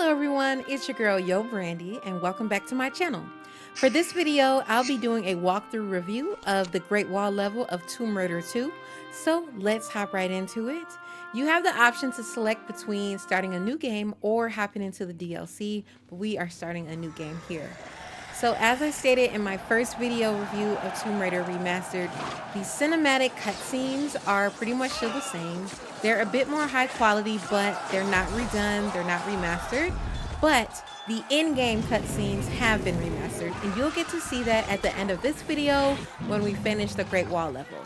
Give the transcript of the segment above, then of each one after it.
Hello everyone, it's your girl Yo Brandy and welcome back to my channel. For this video, I'll be doing a walkthrough review of the Great Wall level of Tomb Raider 2, so let's hop right into it. You have the option to select between starting a new game or hopping into the DLC, but we are starting a new game here. So as I stated in my first video review of Tomb Raider Remastered, the cinematic cutscenes are pretty much still the same. They're a bit more high quality, but they're not redone, they're not remastered. But the in-game cutscenes have been remastered, and you'll get to see that at the end of this video when we finish the Great Wall level.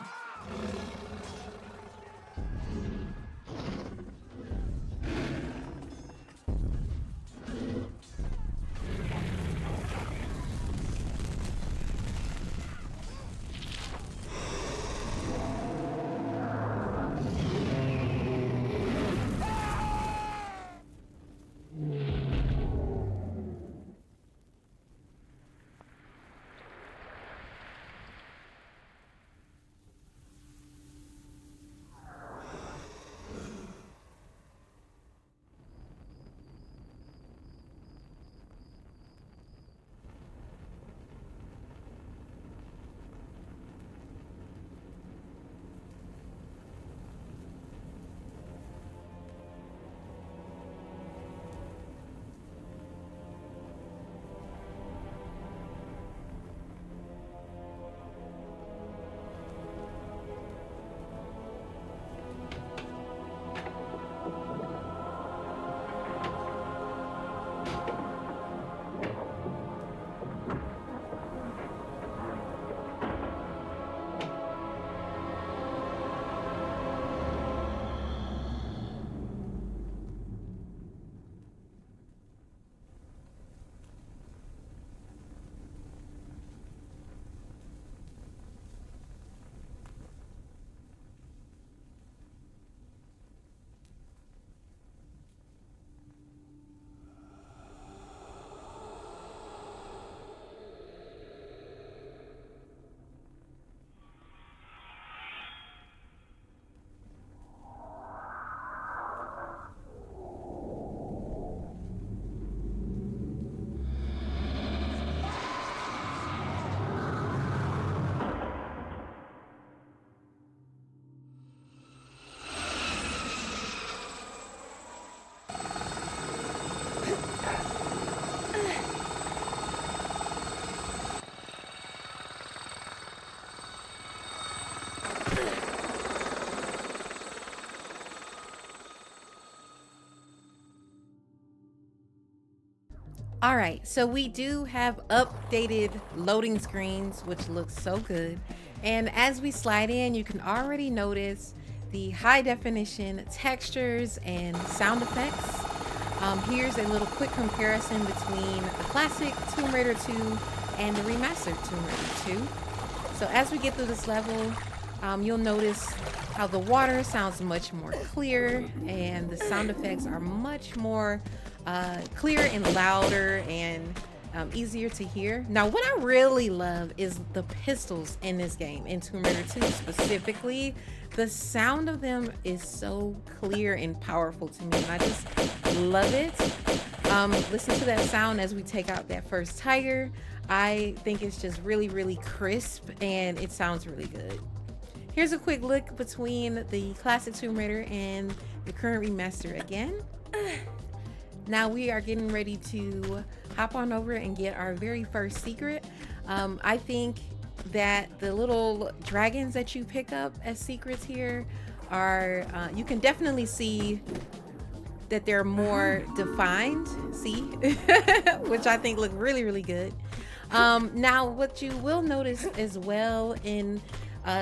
All right, so we do have updated loading screens, which looks so good. And as we slide in, you can already notice the high definition textures and sound effects. Here's a little quick comparison between the classic Tomb Raider 2 and the remastered Tomb Raider 2. So as we get through this level, you'll notice how the water sounds much more clear and the sound effects are much more clear and louder and easier to hear. Now, what I really love is the pistols in this game, in Tomb Raider 2 specifically. The sound of them is so clear and powerful to me, and I just love it. Listen to that sound as we take out that first tiger. I think it's just really, really crisp, and it sounds really good. Here's a quick look between the classic Tomb Raider and the current remaster again. Now we are getting ready to hop on over and get our very first secret. I think that the little dragons that you pick up as secrets here are, you can definitely see that they're more defined, see, which I think look really, really good. Now what you will notice as well in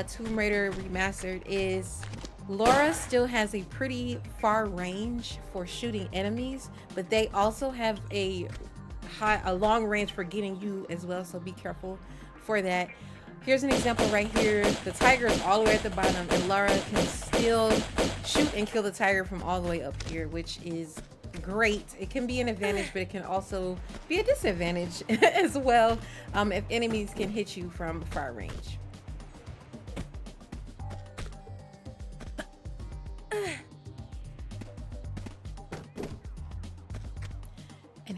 Tomb Raider Remastered is Laura still has a pretty far range for shooting enemies, but they also have a long range for getting you as well, so be careful for that. Here's an example right here. The tiger is all the way at the bottom, and Laura can still shoot and kill the tiger from all the way up here, which is great. It can be an advantage, but it can also be a disadvantage as well if enemies can hit you from far range.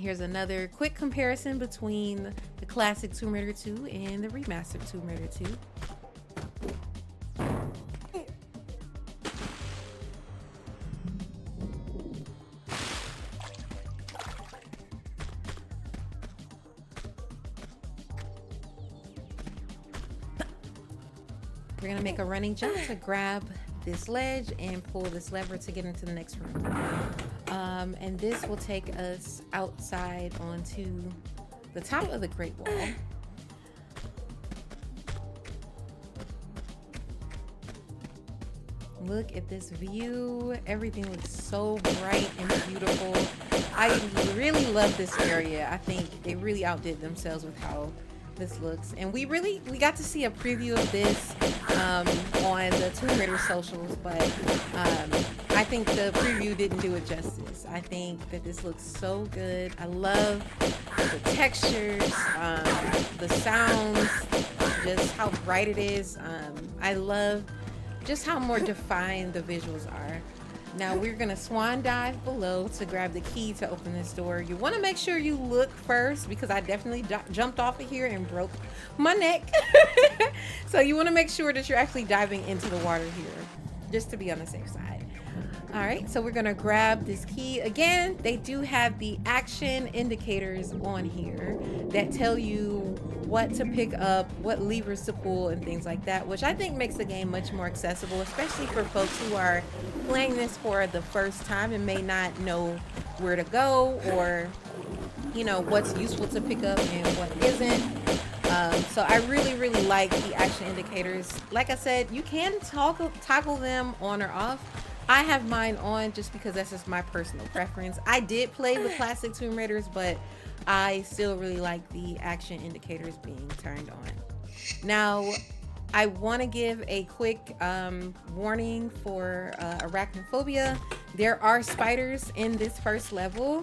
here's another quick comparison between the classic Tomb Raider 2 and the remastered Tomb Raider 2. We're gonna make a running jump to grab this ledge and pull this lever to get into the next room. And this will take us outside onto the top of the Great Wall. Look at this view. Everything looks so bright and beautiful. I really love this area. I think they really outdid themselves with how this looks. And we got to see a preview of this on the Tomb Raider socials, but I think the preview didn't do it justice. I think that this looks so good. I love the textures, the sounds, just how bright it is. I love just how more defined the visuals are. Now we're gonna swan dive below to grab the key to open this door. You wanna make sure you look first, because I definitely jumped off of here and broke my neck. So you wanna make sure that you're actually diving into the water here, just to be on the safe side. All right, so we're gonna grab this key. Again, they do have the action indicators on here that tell you what to pick up, what levers to pull, and things like that, which I think makes the game much more accessible, especially for folks who are playing this for the first time and may not know where to go, or what's useful to pick up and what isn't. So I really like the action indicators. Like I said, you can toggle them on or off. I have mine on just because that's just my personal preference. I did play the classic Tomb Raiders, but I still really like the action indicators being turned on. Now, I want to give a quick warning for arachnophobia. There are spiders in this first level.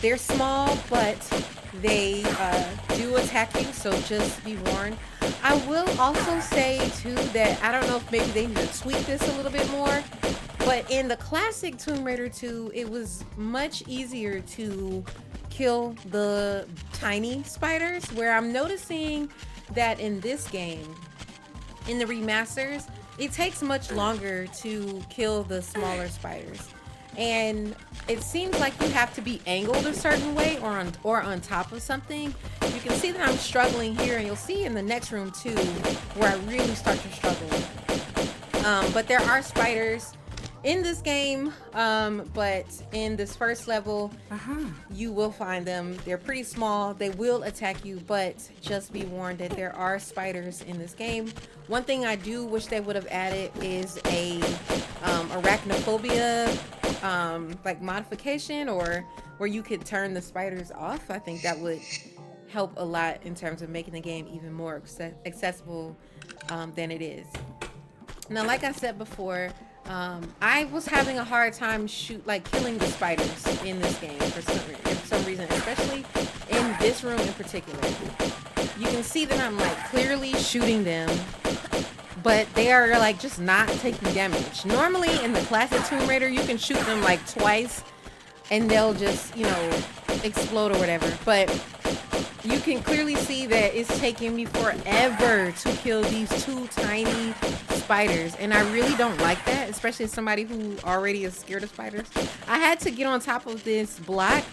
They're small, but they do attack you, so just be warned. I will also say too that I don't know if maybe they need to tweak this a little bit more, but in the classic Tomb Raider 2, it was much easier to kill the tiny spiders, where I'm noticing that in this game, in the remasters, it takes much longer to kill the smaller spiders. And it seems like you have to be angled a certain way or on top of something. You can see that I'm struggling here, and you'll see in the next room too, where I really start to struggle. But there are spiders in this game, but in this first level, you will find them. They're pretty small. They will attack you, but just be warned that there are spiders in this game. One thing I do wish they would have added is a arachnophobia like modification, or where you could turn the spiders off. I think that would help a lot in terms of making the game even more accessible than it is. Now, like I said before, I was having a hard time killing the spiders in this game for some reason, especially in this room in particular. You can see that I'm clearly shooting them, but they are just not taking damage. Normally in the classic Tomb Raider, you can shoot them twice and they'll just, explode or whatever. But you can clearly see that it's taking me forever to kill these two tiny spiders, and I really don't like that, especially as somebody who already is scared of spiders. I had to get on top of this block,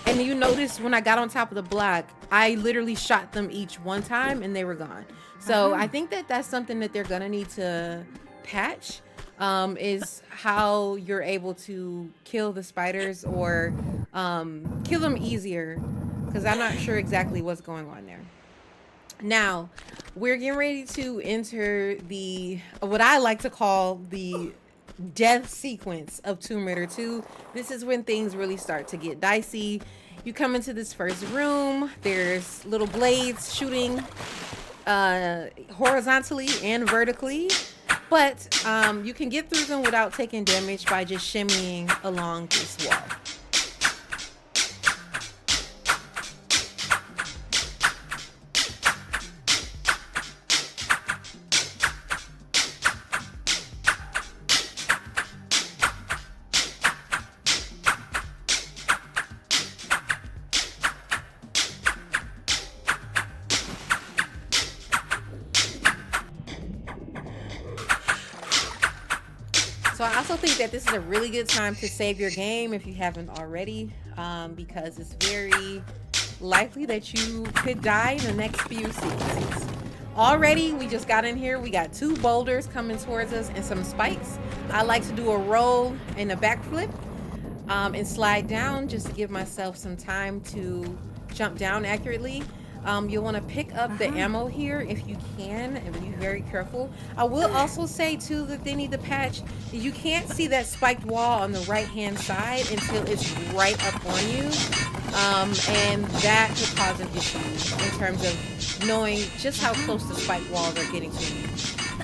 and you notice when I got on top of the block, I literally shot them each one time and they were gone. So I think that that's something that they're gonna need to patch, is how you're able to kill the spiders, or kill them easier, because I'm not sure exactly what's going on there. Now, we're getting ready to enter what I like to call the death sequence of Tomb Raider 2. This is when things really start to get dicey. You come into this first room. There's little blades shooting horizontally and vertically, but you can get through them without taking damage by just shimmying along this wall. So I also think that this is a really good time to save your game if you haven't already, because it's very likely that you could die in the next few sequences. Already, we just got in here. We got two boulders coming towards us and some spikes. I like to do a roll and a backflip, and slide down just to give myself some time to jump down accurately. You'll want to pick up the ammo here if you can, and be very careful. I will also say too that they need to patch. You can't see that spiked wall on the right hand side until it's right up on you, and that could cause an issue in terms of knowing just how close the spiked walls are getting to you.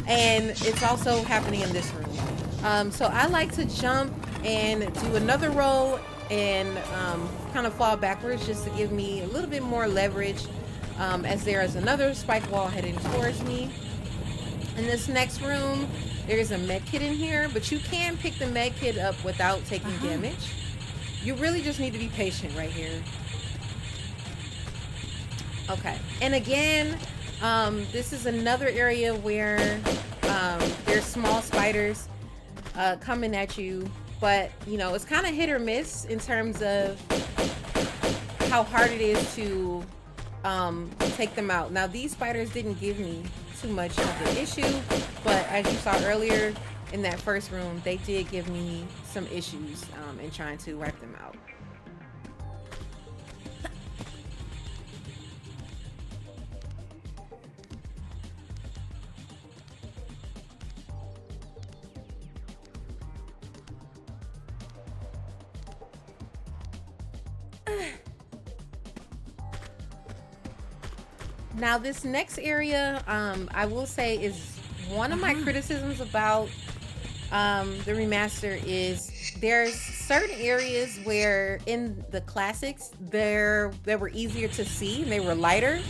And it's also happening in this room. So I like to jump and do another roll and kind of fall backwards just to give me a little bit more leverage, as there is another spike wall heading towards me. In this next room, there's a med kit in here, but you can pick the med kit up without taking damage. You really just need to be patient right here. Okay, and again, this is another area where there's small spiders coming at you, but you know, it's kind of hit or miss in terms of how hard it is to take them out. Now, these spiders didn't give me too much of an issue, but as you saw earlier in that first room, they did give me some issues in trying to wipe them out. Now, this next area, I will say, is one of my criticisms about the remaster is there's certain areas where in the classics they were easier to see and they were lighter.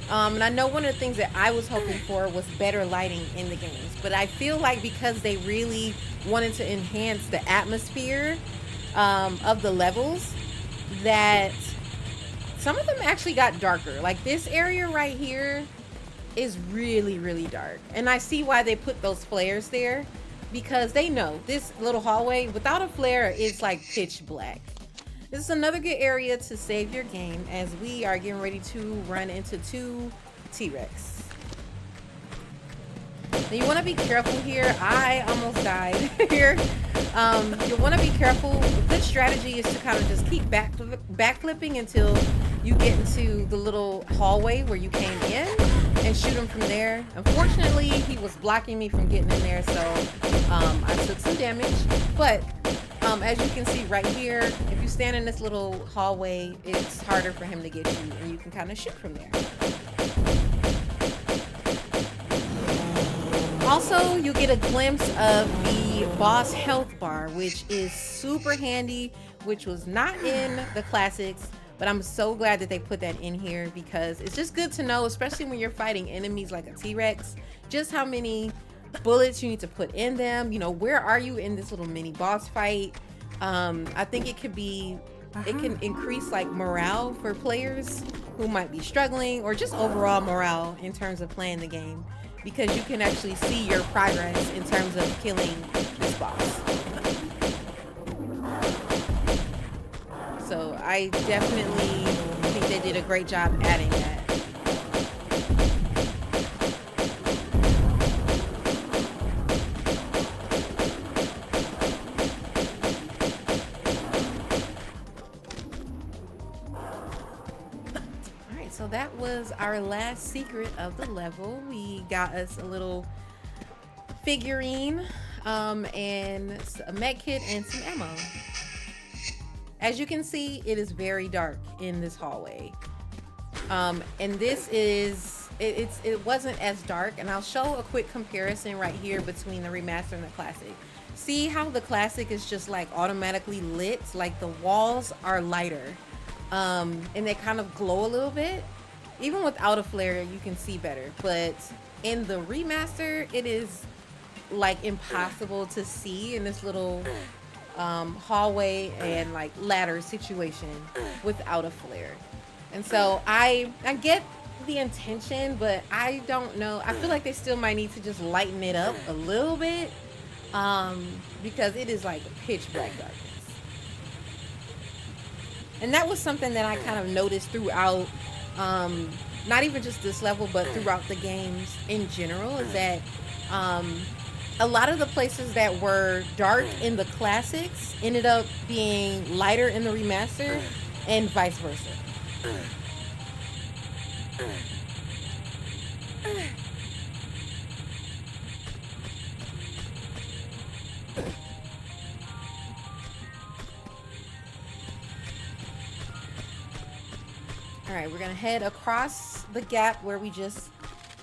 And I know one of the things that I was hoping for was better lighting in the games, but I feel like because they really wanted to enhance the atmosphere of the levels, that some of them actually got darker. Like this area right here is really, really dark. And I see why they put those flares there, because they know this little hallway without a flare is like pitch black. This is another good area to save your game as we are getting ready to run into two T-Rex. Now you want to be careful here. I almost died here. You want to be careful. A good strategy is to kind of just keep backflipping until you get into the little hallway where you came in and shoot him from there. Unfortunately, he was blocking me from getting in there, so I took some damage. But as you can see right here, if you stand in this little hallway, it's harder for him to get you, and you can kind of shoot from there. Also, you get a glimpse of the boss health bar, which is super handy, which was not in the classics, but I'm so glad that they put that in here because it's just good to know, especially when you're fighting enemies like a T-Rex, just how many bullets you need to put in them. You know, where are you in this little mini boss fight? I think it could be, it can increase like morale for players who might be struggling, or just overall morale in terms of playing the game, because you can actually see your progress in terms of killing this boss. So I definitely think they did a great job adding that. Alright, so that was our last secret of the level. We got us a little figurine, and a med kit and some ammo. As you can see, it is very dark in this hallway. And this is, it wasn't as dark, and I'll show a quick comparison right here between the remaster and the classic. See how the classic is just like automatically lit, like the walls are lighter, and they kind of glow a little bit. Even without a flare, you can see better, but in the remaster, it is like impossible to see in this little hallway and like ladder situation without a flare. And so I get the intention, but I don't know, I feel like they still might need to just lighten it up a little bit, because it is like pitch black darkness. And that was something that I kind of noticed throughout, um, not even just this level, but throughout the games in general, is that um, a lot of the places that were dark in the classics ended up being lighter in the remaster, and vice versa. All right, we're gonna head across the gap where we just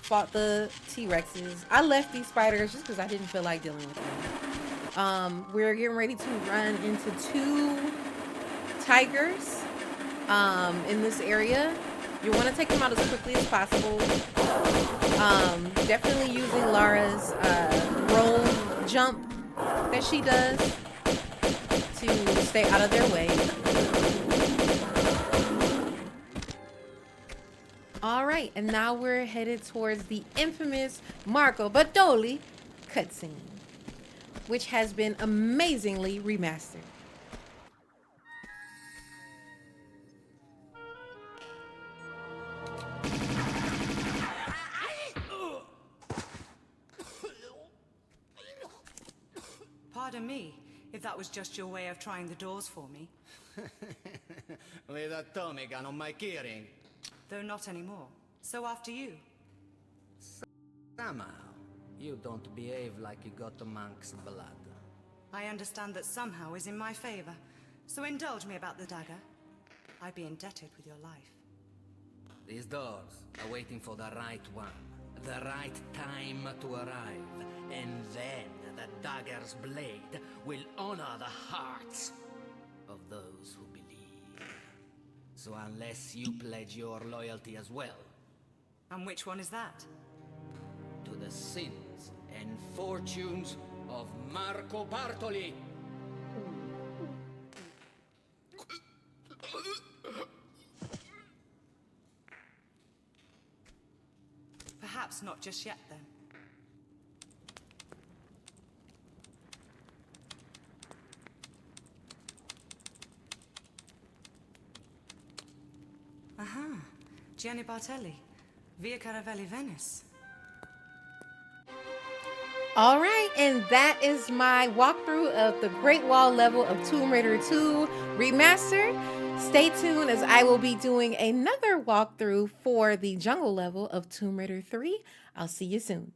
fought the T-Rexes. I left these spiders just because I didn't feel like dealing with them. We're getting ready to run into two tigers in this area. You want to take them out as quickly as possible. Definitely using Lara's roll jump that she does to stay out of their way. All right, and now we're headed towards the infamous Marco Bartoli cutscene, which has been amazingly remastered. Pardon me, if that was just your way of trying the doors for me. With atomic on my hearing. Though not anymore. So after you. Somehow, you don't behave like you got the monk's blood. I understand that somehow is in my favor. So indulge me about the dagger. I'd be indebted with your life. These doors are waiting for the right one. The right time to arrive. And then the dagger's blade will honor the hearts of those who believe. So unless you pledge your loyalty as well. And which one is that? To the sins and fortunes of Marco Bartoli. Perhaps not just yet then. Aha, Gianni Bartelli, Via Caravelli, Venice. All right, and that is my walkthrough of the Great Wall level of Tomb Raider 2 Remastered. Stay tuned as I will be doing another walkthrough for the jungle level of Tomb Raider 3. I'll see you soon.